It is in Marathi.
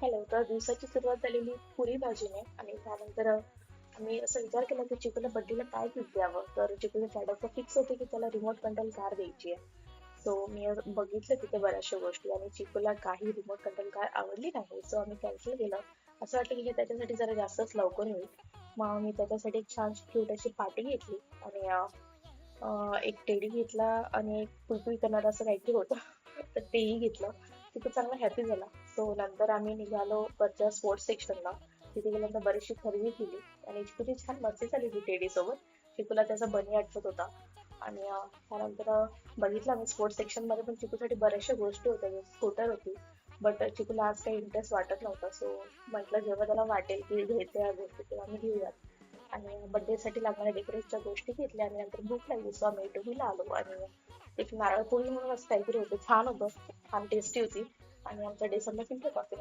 हॅलो. तर दिवसाची सुरुवात झालेली पुरी भाजीने आणि त्यानंतर आम्ही असा विचार केला की चिकूला बर्थडेला काय गिफ्ट द्यावं. तर चिकूच्या डॅडचं फिक्स होते की त्याला रिमोट कंट्रोल कार द्यायची आहे. सो मी बघितलं तिथे बऱ्याचशा गोष्टी आणि चिकूला काही रिमोट कंट्रोल कार आवडली नाही. सो आम्ही कॅन्सल केलं. असं वाटलं की हे त्याच्यासाठी जरा जास्तच लवकर होईल. मग मी त्याच्यासाठी एक छान क्यूट अशी पार्टी घेतली आणि एक टेडी घेतला आणि एक कुई करणारं असं काहीतरी होतं. तर तेही घेतलं. तिथे चांगला हॅपी झाला. सो नंतर आम्ही निघालो वरच्या स्पोर्ट्स सेक्शनला. तिथे गेल्यानंतर बरीचशी खरेदी केली आणि चिकूची छान मस्ती झाली ती टेडी सोबत. चिकूला त्याचा बनी आठवत होता आणि त्यानंतर बघितलं आम्ही स्पोर्ट्स सेक्शन मध्ये पण चिकूसाठी बऱ्याचशा गोष्टी होत्या. स्कूटर होती. बट चिकूला आज काही इंटरेस्ट वाटत नव्हता. सो म्हटलं जेव्हा त्याला वाटेल की घ्यायचं या गोष्टी तेव्हा आम्ही घेऊयात. आणि बर्थडे साठी लागणाऱ्या डेकोरेशनच्या गोष्टी घेतल्या आणि नंतर भूक लागली. सो आम्ही टोहीला आलो आणि एक नारळ पोळी म्हणून असं काहीतरी होतं. छान होतं. छान टेस्टी होती आणि आमचा डे संपला सिंपल कॉफी